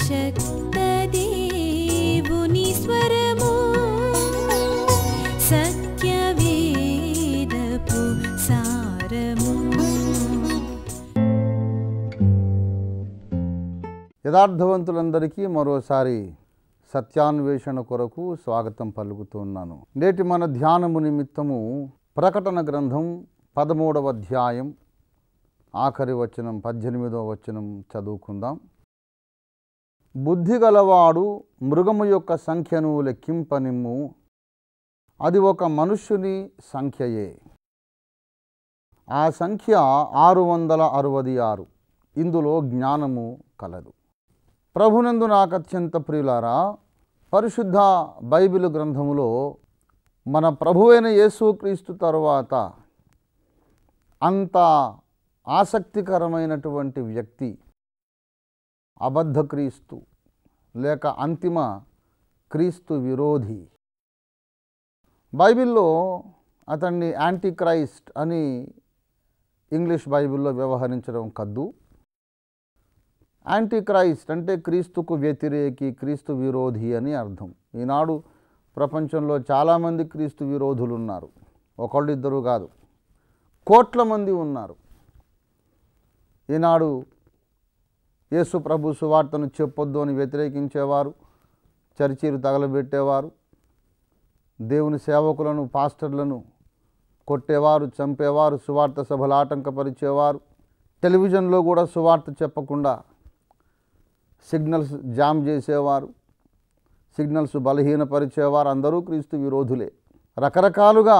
సర్వశక్త దేవుని స్వరము సత్యవేదపు సారము. యథార్థవంతులందరికీ మరోసారి సత్యాన్వేషణ కొరకు స్వాగతం పలుకుతున్నాను. నేటి మన ధ్యానము నిమిత్తము ప్రకటన గ్రంథం 13వ అధ్యాయం ఆఖరి వచనం 18వ వచనం చదువుకుందాం. బుద్ధి గలవాడు మృగము యొక్క సంఖ్యను లెక్కింపనిమ్ము, అది ఒక మనుష్యుని సంఖ్యయే. ఆ సంఖ్య 666. ఇందులో జ్ఞానము కలదు. ప్రభునందు నాకత్యంత ప్రియులారా, పరిశుద్ధ బైబిల్ గ్రంథములో మన ప్రభువైన యేసుక్రీస్తు తరువాత అంత ఆసక్తికరమైనటువంటి వ్యక్తి అబద్ధ క్రీస్తు లేక అంతిమ క్రీస్తు విరోధి. బైబిల్లో అతన్ని యాంటీ క్రైస్ట్ అని ఇంగ్లీష్ బైబిల్లో వ్యవహరించడం కద్దు. యాంటీ క్రైస్ట్ అంటే క్రీస్తుకు వ్యతిరేకి, క్రీస్తు విరోధి అని అర్థం. ఈనాడు ప్రపంచంలో చాలామంది క్రీస్తు విరోధులు ఉన్నారు. ఒకళ్ళు ఇద్దరు కాదు, కోట్ల మంది ఉన్నారు. ఈనాడు యేసు ప్రభు సువార్తను చెప్పొద్దు అని వ్యతిరేకించేవారు, చర్చీలు తగలబెట్టేవారు, దేవుని సేవకులను పాస్టర్లను కొట్టేవారు, చంపేవారు, సువార్త సభలు ఆటంకపరిచేవారు, టెలివిజన్లో కూడా సువార్త చెప్పకుండా సిగ్నల్స్ జామ్ చేసేవారు, సిగ్నల్స్ బలహీనపరిచేవారు. అందరూ క్రీస్తు విరోధులే. రకరకాలుగా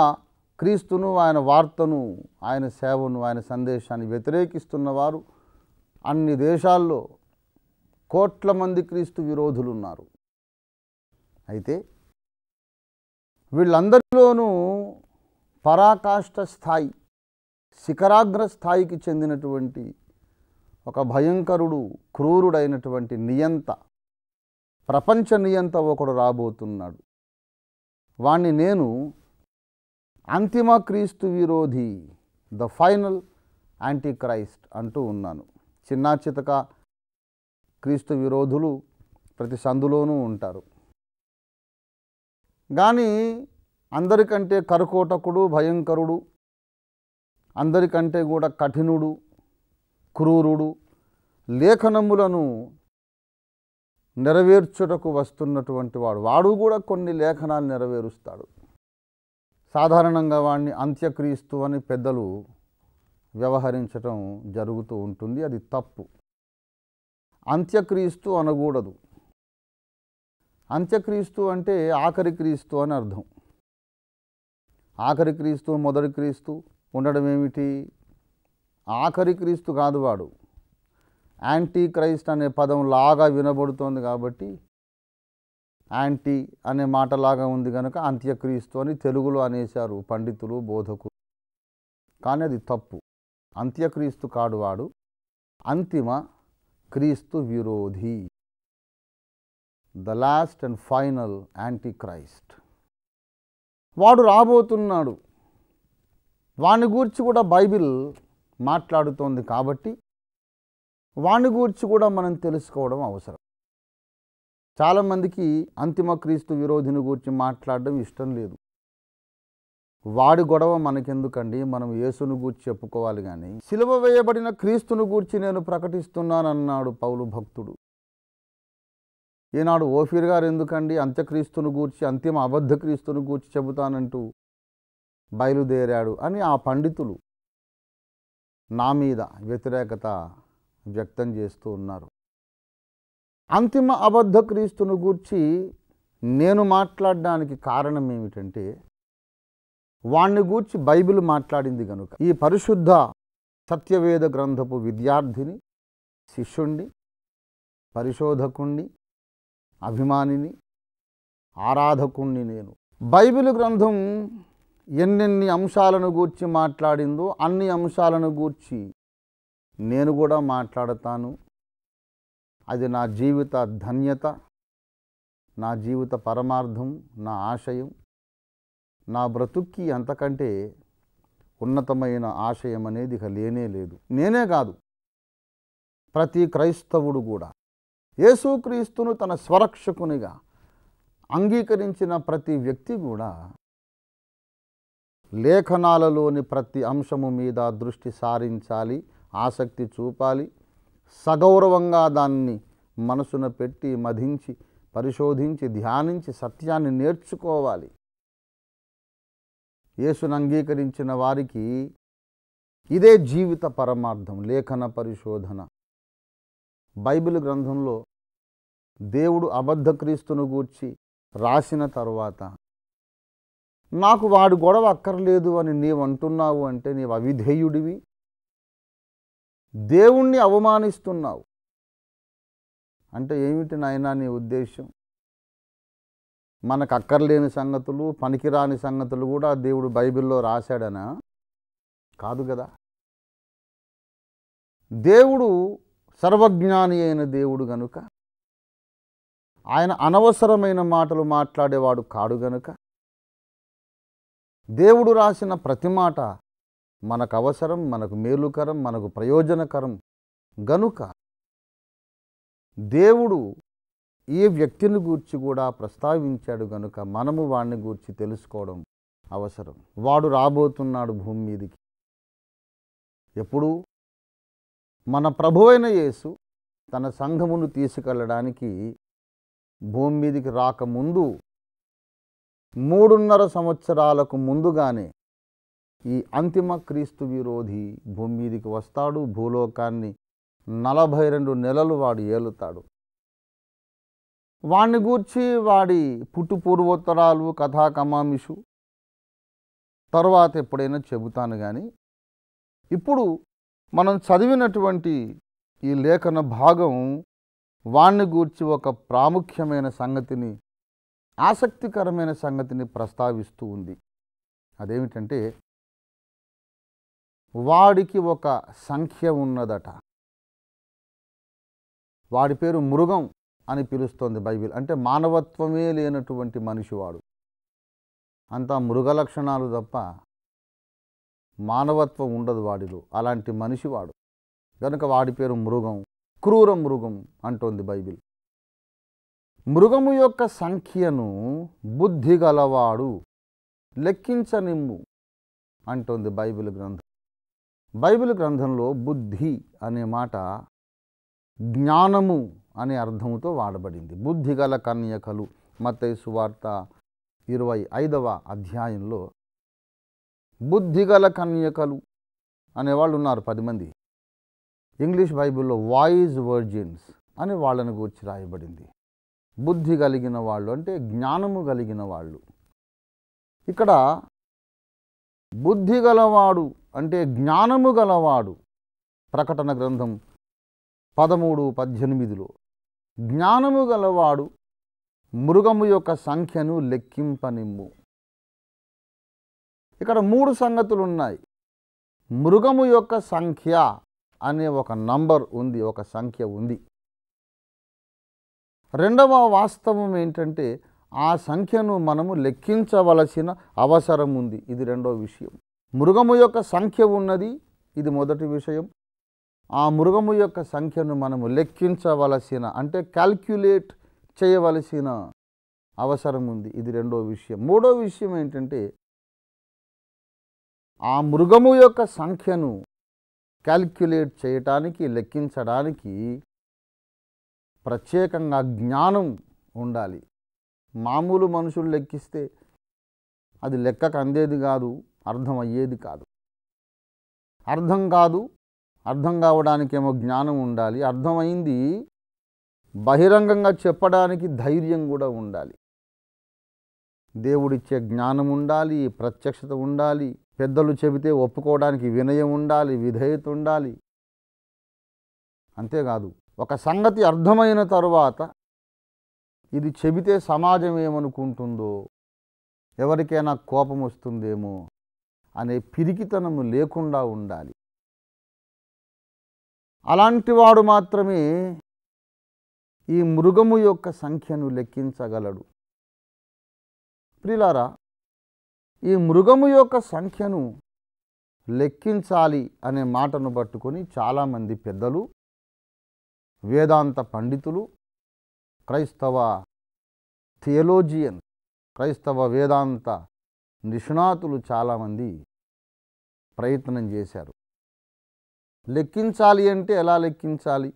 క్రీస్తును, ఆయన వార్తను, ఆయన సేవను, ఆయన సందేశాన్ని వ్యతిరేకిస్తున్నవారు అన్ని దేశాల్లో కోట్ల మంది క్రీస్తు విరోధులు ఉన్నారు. అయితే వీళ్ళందరిలోనూ పరాకాష్ఠ స్థాయి, శిఖరాగ్ర స్థాయికి చెందినటువంటి ఒక భయంకరుడు, క్రూరుడైనటువంటి నియంత, ప్రపంచ నియంత ఒకడు రాబోతున్నాడు. వాణ్ణి నేను అంతిమ క్రీస్తు విరోధి, ద ఫైనల్ యాంటీ క్రైస్ట్ అంటూ ఉన్నాను. చిన్నా చితక క్రీస్తు విరోధులు ప్రతి సందులోనూ ఉంటారు. కానీ అందరికంటే కరుకోటకుడు, భయంకరుడు, అందరికంటే కూడా కఠినుడు, క్రూరుడు, లేఖనములను నెరవేర్చుటకు వస్తున్నటువంటి వాడు కూడా కొన్ని లేఖనాలు నెరవేరుస్తాడు. సాధారణంగా వాడిని అంత్యక్రీస్తు అని పెద్దలు వ్యవహరించటం జరుగుతూ ఉంటుంది. అది తప్పు. అంత్యక్రీస్తు అనకూడదు. అంత్యక్రీస్తు అంటే ఆఖరి క్రీస్తు అని అర్థం. ఆఖరి క్రీస్తు, మొదటి క్రీస్తు ఉండడం ఏమిటి? ఆఖరి క్రీస్తు కాదు వాడు. యాంటీ క్రైస్ట్ అనే పదం లాగా వినబడుతోంది కాబట్టి, యాంటీ అనే మాటలాగా ఉంది కనుక అంత్యక్రీస్తు అని తెలుగులో అనేశారు పండితులు, బోధకులు. కానీ అది తప్పు. అంత్యక్రీస్తు కాడు వాడు, అంతిమ క్రీస్తు విరోధి, the last and final anti Christ. వాడు రాబోతున్నాడు. వాని గూర్చి కూడా బైబిల్ మాట్లాడుతోంది కాబట్టి వాని గూర్చి కూడా మనం తెలుసుకోవడం అవసరం. చాలామందికి అంతిమ క్రీస్తు విరోధిని గూర్చి మాట్లాడడం ఇష్టం లేదు. వాడి గొడవ మనకెందుకండి, మనం యేసును గూర్చి చెప్పుకోవాలి. కానీ సిలువ వేయబడిన క్రీస్తును గూర్చి నేను ప్రకటిస్తున్నానన్నాడు పౌలు భక్తుడు. ఈనాడు ఓఫీర్ గారు ఎందుకండి అంత్యక్రీస్తును గూర్చి, అంతిమ అబద్ధ క్రీస్తును గూర్చి చెబుతానంటూ బయలుదేరాడు అని ఆ పండితులు నా మీద వ్యతిరేకత వ్యక్తం చేస్తూ ఉన్నారు. అంతిమ అబద్ధ క్రీస్తును గూర్చి నేను మాట్లాడడానికి కారణం ఏమిటంటే, వాణ్ణి గూర్చి బైబిల్ మాట్లాడింది కనుక. ఈ పరిశుద్ధ సత్యవేద గ్రంథపు విద్యార్థిని, శిష్యుణ్ణి, పరిశోధకుణ్ణి, అభిమానిని, ఆరాధకుణ్ణి నేను. బైబిల్ గ్రంథం ఎన్నెన్ని అంశాలను గూర్చి మాట్లాడిందో అన్ని అంశాలను గూర్చి నేను కూడా మాట్లాడతాను. అది నా జీవిత ధన్యత, నా జీవిత పరమార్థం, నా ఆశయం. నా బ్రతుక్కి అంతకంటే ఉన్నతమైన ఆశయం అనేది ఇక లేనే లేదు. నేనే కాదు, ప్రతి క్రైస్తవుడు కూడా యేసుక్రీస్తును తన స్వరక్షకునిగా అంగీకరించిన ప్రతి వ్యక్తి కూడా లేఖనాలలోని ప్రతి అంశము మీద దృష్టి సారించాలి, ఆసక్తి చూపాలి, సగౌరవంగా దాన్ని మనసున పెట్టి మధించి పరిశోధించి ధ్యానించి సత్యాన్ని నేర్చుకోవాలి. యేసును అంగీకరించిన వారికి ఇదే జీవిత పరమార్థం, లేఖన పరిశోధన. బైబిల్ గ్రంథంలో దేవుడు అబద్ధ క్రీస్తును గూర్చి రాసిన తరువాత నాకు వాడు గొడవ అక్కర్లేదు అని నీవు అంటున్నావు అంటే నీవు అవిధేయుడివి, దేవుణ్ణి అవమానిస్తున్నావు. అంటే ఏమిటి నాయనా నీ ఉద్దేశం? మనకు అక్కర్లేని సంగతులు, పనికిరాని సంగతులు కూడా దేవుడు బైబిల్లో రాశాడనా? కాదు కదా. దేవుడు సర్వజ్ఞాని అయిన దేవుడు గనుక, ఆయన అనవసరమైన మాటలు మాట్లాడేవాడు కాడు గనుక, దేవుడు రాసిన ప్రతి మాట మనకు అవసరం, మనకు మేలుకరం, మనకు ప్రయోజనకరం గనుక దేవుడు ఈ వ్యక్తిని గూర్చి కూడా ప్రస్తావించాడు గనుక మనము వాడిని గూర్చి తెలుసుకోవడం అవసరం. వాడు రాబోతున్నాడు భూమి మీదికి. ఎప్పుడు? మన ప్రభువైన యేసు తన సంఘమును తీసుకెళ్ళడానికి భూమి మీదికి రాకముందు 3.5 సంవత్సరాలకు ముందుగానే ఈ అంతిమ క్రీస్తు విరోధి భూమి మీదికి వస్తాడు. భూలోకాన్ని 42 నెలలు వాడు ఏలుతాడు. వాణ్ణి గూర్చి వాడి పుట్టు పూర్వోత్తరాలు కథా కమామిషు తర్వాత ఎప్పుడైనా చెబుతాను. కానీ ఇప్పుడు మనం చదివినటువంటి ఈ లేఖన భాగం వాణ్ణి గూర్చి ఒక ప్రాముఖ్యమైన సంగతిని, ఆసక్తికరమైన సంగతిని ప్రస్తావిస్తూ ఉంది. అదేమిటంటే వాడికి ఒక సంఖ్య ఉన్నదట. వాడి పేరు మృగం అని పిలుస్తోంది బైబిల్. అంటే మానవత్వమే లేనటువంటి మనిషివాడు. అంతా మృగ లక్షణాలు తప్ప మానవత్వం ఉండదు వాడిలో. అలాంటి మనిషివాడు కనుక వాడి పేరు మృగం, క్రూర మృగం అంటోంది బైబిల్. మృగము యొక్క సంఖ్యను బుద్ధి గలవాడు లెక్కించనిమ్ము అంటోంది బైబిల్ గ్రంథం. బైబిల్ గ్రంథంలో బుద్ధి అనే మాట జ్ఞానము అనే అర్థంతో వాడబడింది. బుద్ధి గల కన్యకలు మత్తయి సువార్త 25వ అధ్యాయంలో బుద్ధిగల కన్యకలు అనేవాళ్ళు ఉన్నారు 10 మంది. ఇంగ్లీష్ బైబిల్లో వాయిస్ వర్జిన్స్ అని వాళ్ళని గూర్చి రాయబడింది. బుద్ధి కలిగిన వాళ్ళు అంటే జ్ఞానము కలిగిన వాళ్ళు. ఇక్కడ బుద్ధి గలవాడు అంటే జ్ఞానము గలవాడు. ప్రకటన గ్రంథం 13:18లో జ్ఞానము గలవాడు మృగము యొక్క సంఖ్యను లెక్కింపనిమ్ము. ఇక్కడ 3 సంగతులు ఉన్నాయి. మృగము యొక్క సంఖ్య అనే ఒక నంబర్ ఉంది, ఒక సంఖ్య ఉంది. రెండవ వాస్తవం ఏంటంటే ఆ సంఖ్యను మనము లెక్కించవలసిన అవసరం ఉంది. ఇది రెండో విషయం. మృగము యొక్క సంఖ్య ఉన్నది, ఇది మొదటి విషయం. ఆ మృగము యొక్క సంఖ్యను మనము లెక్కించవలసిన అంటే క్యాల్క్యులేట్ చేయవలసిన అవసరం ఉంది. ఇది రెండో విషయం. మూడో విషయం ఏంటంటే ఆ మృగము యొక్క సంఖ్యను క్యాల్క్యులేట్ చేయటానికి, లెక్కించడానికి ప్రత్యేకంగా జ్ఞానం ఉండాలి. మామూలు మనుషులు లెక్కిస్తే అది లెక్కకు అందేది కాదు, అర్థం అయ్యేది కాదు. అర్థం కావడానికేమో జ్ఞానం ఉండాలి. అర్థమైంది బహిరంగంగా చెప్పడానికి ధైర్యం కూడా ఉండాలి. దేవుడిచ్చే జ్ఞానం ఉండాలి, ప్రత్యక్షత ఉండాలి. పెద్దలు చెబితే ఒప్పుకోవడానికి వినయం ఉండాలి, విధేయత ఉండాలి. అంతేకాదు ఒక సంగతి అర్థమైన తరువాత ఇది చెబితే సమాజం ఏమనుకుంటుందో, ఎవరికైనా కోపం వస్తుందేమో అనే పిరికితనము లేకుండా ఉండాలి. అలాంటి వాడు మాత్రమే ఈ మృగము యొక్క సంఖ్యను లెక్కించగలడు. ప్రియులారా, ఈ మృగము యొక్క సంఖ్యను లెక్కించాలి అనే మాటను పట్టుకొని చాలామంది పెద్దలు, వేదాంత పండితులు క్రైస్తవ థియోలోజియన్, క్రైస్తవ వేదాంత నిష్ణాతులు చాలామంది ప్రయత్నం చేశారు. లెక్కించాలి అంటే ఎలా లెక్కించాలి?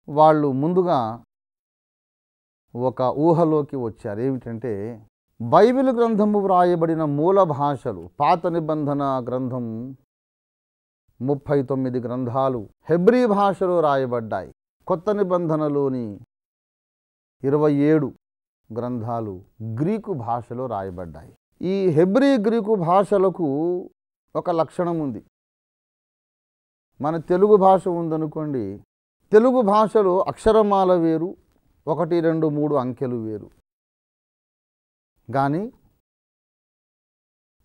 వాళ్ళు ముందుగా ఒక ఊహలోకి వచ్చారు. ఏమిటంటే బైబిల్ గ్రంథము వ్రాయబడిన మూల భాషలు, పాత నిబంధన గ్రంథం 39 గ్రంథాలు హెబ్రీ భాషలో రాయబడ్డాయి. కొత్త నిబంధనలోని 27 గ్రంథాలు గ్రీకు భాషలో రాయబడ్డాయి. ఈ హెబ్రీ గ్రీకు భాషలకు ఒక లక్షణం ఉంది. మన తెలుగు భాష ఉందనుకోండి, తెలుగు భాషలో అక్షరమాల వేరు, 1, 2, 3 అంకెలు వేరు. కానీ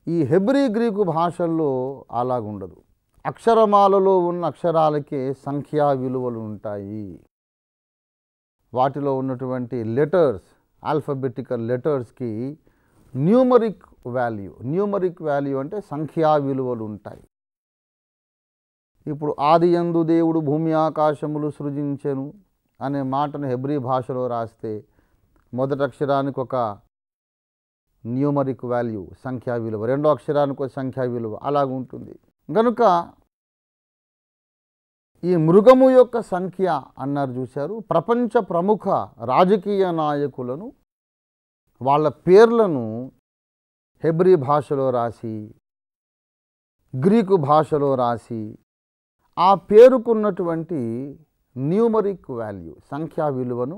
ఈ హెబ్రీ గ్రీకు భాషల్లో అలాగుండదు. అక్షరమాలలో ఉన్న అక్షరాలకే సంఖ్యా విలువలు ఉంటాయి. వాటిలో ఉన్నటువంటి లెటర్స్, ఆల్ఫబెటికల్ లెటర్స్కి న్యూమరిక్ వాల్యూ అంటే సంఖ్యా విలువలు ఉంటాయి. ఇప్పుడు ఆదియందు దేవుడు భూమి ఆకాశములు సృజించెను అనే మాటను హెబ్రీ భాషలో రాస్తే మొదటి అక్షరానికి ఒక న్యూమరిక్ వాల్యూ, సంఖ్యా విలువ, రెండో అక్షరానికి ఒక సంఖ్యా విలువ అలాగుంటుంది. గనుక ఈ మృగము యొక్క సంఖ్య అన్నారు చూశారు. ప్రపంచ ప్రముఖ రాజకీయ నాయకులను, వాళ్ళ పేర్లను హెబ్రీ భాషలో రాసి, గ్రీకు భాషలో రాసి, ఆ పేరుకున్నటువంటి న్యూమరిక్ వాల్యూ, సంఖ్యా విలువను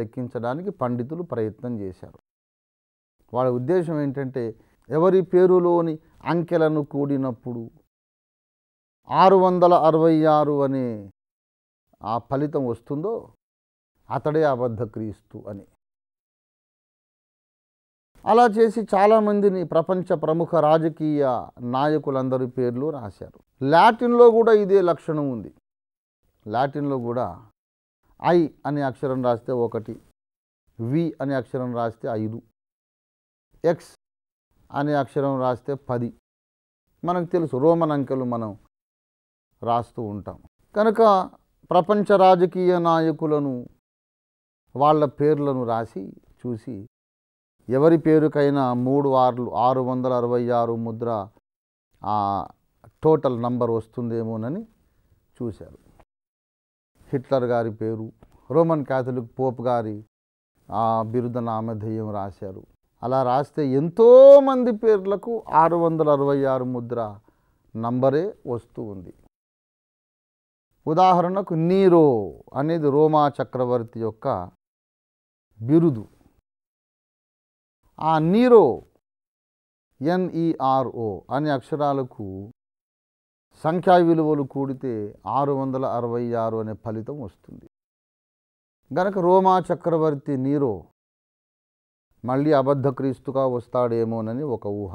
లెక్కించడానికి పండితులు ప్రయత్నం చేశారు. వాళ్ళ ఉద్దేశం ఏంటంటే ఎవరి పేరులోని అంకెలను కూడినప్పుడు 666 అనే ఆ ఫలితం వస్తుందో అతడే అబద్ధ క్రీస్తు అని. అలా చేసి చాలామందిని ప్రపంచ ప్రముఖ రాజకీయ నాయకులందరి పేర్లు రాశారు. లాటిన్లో కూడా ఇదే లక్షణం ఉంది. లాటిన్లో కూడా ఐ అనే అక్షరం రాస్తే 1, వి అనే అక్షరం రాస్తే 5, ఎక్స్ అనే అక్షరం రాస్తే 10. మనకు తెలుసు, రోమన్ అంకెలు మనం రాస్తూ ఉంటాం. కనుక ప్రపంచ రాజకీయ నాయకులను, వాళ్ళ పేర్లను రాసి చూసి ఎవరి పేరుకైనా 3 వార్లు 666 ముద్ర టోటల్ నంబర్ వస్తుందేమోనని చూశారు. హిట్లర్ గారి పేరు, రోమన్ క్యాథలిక్ పోప్ గారి బిరుద నామధేయం రాశారు. అలా రాస్తే ఎంతోమంది పేర్లకు 666 ముద్ర నంబరే వస్తూ ఉంది. ఉదాహరణకు నీరో అనేది రోమా చక్రవర్తి యొక్క బిరుదు. ఆ నీరో NERO అనే అక్షరాలకు సంఖ్యా విలువలు కూడితే 666 అనే ఫలితం వస్తుంది. గనక రోమా చక్రవర్తి నీరో మళ్ళీ అబద్ధ క్రీస్తుగా వస్తాడేమోనని ఒక ఊహ.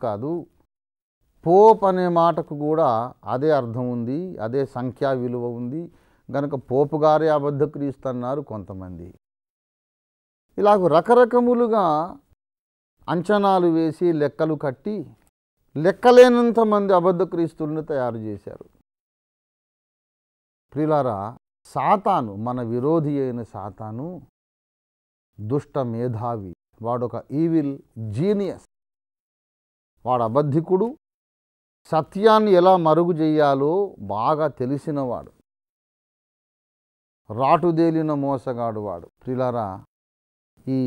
కాదు, పోప్ అనే మాటకు కూడా అదే అర్థం ఉంది, అదే సంఖ్యా విలువ ఉంది. గనక పోపు గారే అబద్ధ క్రీస్తు అన్నారు కొంతమంది. ఇలాగ రకరకములుగా అంచనాలు వేసి లెక్కలు కట్టి లెక్కలేనంత మంది అబద్ధ క్రీస్తులను తయారు చేశారు. ప్రియులారా, సాతాను, మన విరోధి అయిన సాతాను దుష్ట మేధావి. వాడొక ఈవిల్ జీనియస్. వాడు అబద్ధికుడు. సత్యాన్ని ఎలా మరుగు చేయాలో బాగా తెలిసినవాడు. రాటుదేలిన మోసగాడు వాడు. ప్రియులారా, ఈ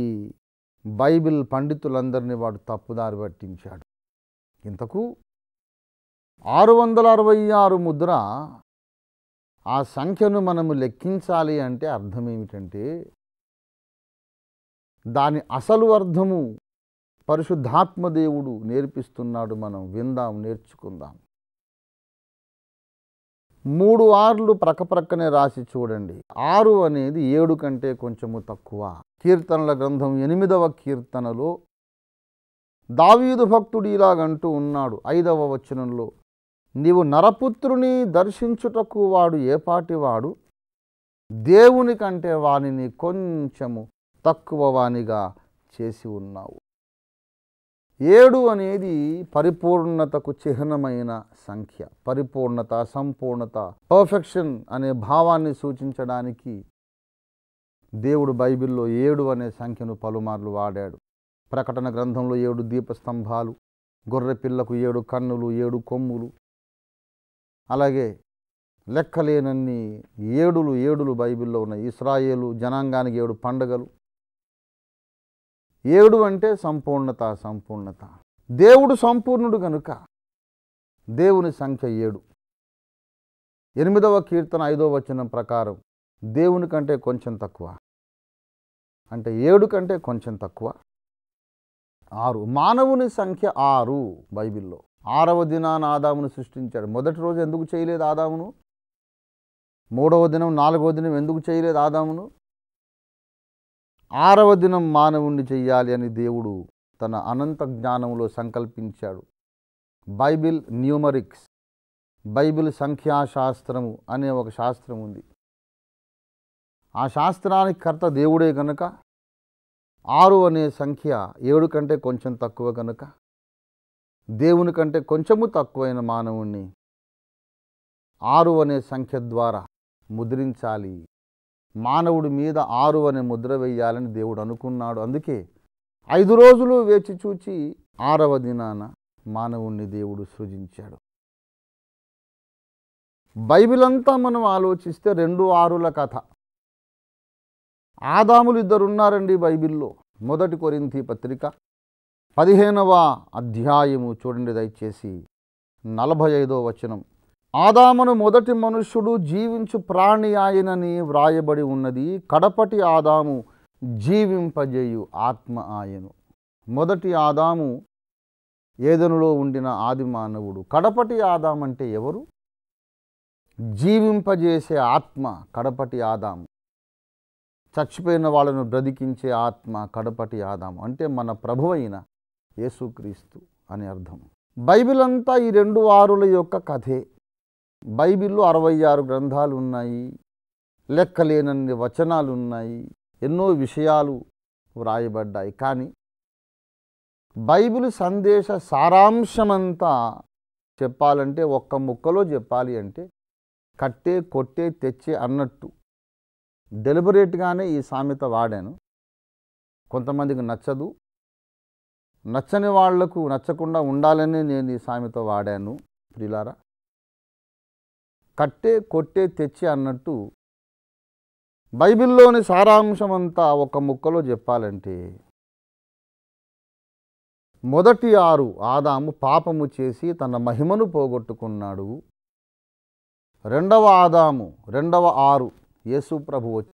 బైబిల్ పండితులందరినీ వాడు తప్పుదారి పట్టించాడు. ఇంతకు 666 ముద్ర, ఆ సంఖ్యను మనము లెక్కించాలి అంటే అర్థం ఏమిటంటే దాని అసలు అర్థము పరిశుద్ధాత్మదేవుడు నేర్పిస్తున్నాడు. మనం విందాం, నేర్చుకుందాం. 3 ఆర్లు ప్రక్కనే రాసి చూడండి. 6 అనేది 7 కంటే కొంచెము తక్కువ. కీర్తనల గ్రంథం 8వ కీర్తనలో దావీదు భక్తుడు ఇలాగంటూ ఉన్నాడు 5వ వచనంలో, నీవు నరపుత్రుని దర్శించుటకు వాడు ఏపాటివాడు, దేవుని కంటే వానిని కొంచెము తక్కువ వానిగా చేసి ఉన్నావు. 7 అనేది పరిపూర్ణతకు చిహ్నమైన సంఖ్య. పరిపూర్ణత, సంపూర్ణత, పర్ఫెక్షన్ అనే భావాన్ని సూచించడానికి దేవుడు బైబిల్లో 7 అనే సంఖ్యను పలుమార్లు వాడాడు. ప్రకటన గ్రంథంలో 7 దీపస్తంభాలు, గొర్రె పిల్లకు 7 కన్నులు, 7 కొమ్ములు, అలాగే లెక్కలేనన్ని ఏడులు బైబిల్లో ఉన్నాయి. ఇశ్రాయేలు జనాంగానికి 7 పండుగలు. 7 అంటే సంపూర్ణత. దేవుడు సంపూర్ణుడు కనుక దేవుని సంఖ్య 7. 8వ కీర్తన 5వ వచనం ప్రకారం దేవుని కంటే కొంచెం తక్కువ, అంటే 7 కంటే కొంచెం తక్కువ 6. మానవుని సంఖ్య 6 బైబిల్లో. 6వ దినాన ఆదామును సృష్టించాడు. మొదటి రోజు ఎందుకు చేయలేదు ఆదామును? 3వ దినం, 4వ దినం ఎందుకు చేయలేదు ఆదామును? 6వ దినం మానవుణ్ణి చెయ్యాలి అని దేవుడు తన అనంత జ్ఞానంలో సంకల్పించాడు. బైబిల్ న్యూమరిక్స్, బైబిల్ సంఖ్యాశాస్త్రము అనే ఒక శాస్త్రం ఉంది. ఆ శాస్త్రానికి కర్త దేవుడే కనుక 6 అనే సంఖ్య 7 కంటే కొంచెం తక్కువ కనుక దేవుని కంటే కొంచెము తక్కువైన మానవుణ్ణి 6 అనే సంఖ్య ద్వారా ముద్రించాలి. మానవుడి మీద 6 అనే ముద్ర వేయాలని దేవుడు అనుకున్నాడు. అందుకే 5 రోజులు వేచి చూచి 6వ దినాన మానవుణ్ణి దేవుడు సృజించాడు. బైబిల్ అంతా మనం ఆలోచిస్తే 2 6ల కథ. ఆదాములు 2 ఉన్నారండి బైబిల్లో. 1 కొరింథీ పత్రిక 15వ అధ్యాయము చూడండి దయచేసి, 45వ వచనం. ఆదామును మొదటి మనుష్యుడు జీవించు ప్రాణి ఆయనని వ్రాయబడి ఉన్నది. కడపటి ఆదాము జీవింపజేయు ఆత్మ ఆయను. మొదటి ఆదాము ఏదెనులో ఉండిన ఆది మానవుడు. కడపటి ఆదాం అంటే ఎవరు? జీవింపజేసే ఆత్మ కడపటి ఆదాము. చచ్చిపోయిన వాళ్ళను బ్రతికించే ఆత్మ కడపటి ఆదాము. అంటే మన ప్రభువైన యేసుక్రీస్తు అని అర్థం. బైబిల్ అంతా ఈ 2 6ల యొక్క కథే. బైబిల్లో 66 గ్రంథాలు ఉన్నాయి, లెక్కలేనన్ని వచనాలు ఉన్నాయి, ఎన్నో విషయాలు వ్రాయబడ్డాయి. కానీ బైబిల్ సందేశ సారాంశమంతా చెప్పాలంటే, ఒక్క ముక్కలో చెప్పాలి అంటే, కట్టే కొట్టే తెచ్చే అన్నట్టు డెలిబరేట్గానే ఈ సామెత వాడాను. కొంతమందికి నచ్చదు, నచ్చని వాళ్లకు నచ్చకుండా ఉండాలని నేను ఈ సామెత వాడాను. ప్రియులారా, కట్టే కొట్టే తెచ్చే అన్నట్టు బైబిల్లోని సారాంశమంతా ఒక ముక్కలో చెప్పాలంటే, మొదటి 6 ఆదాము పాపము చేసి తన మహిమను పోగొట్టుకున్నాడు. 2వ ఆదాము, 2వ 6 యేసు ప్రభు వచ్చి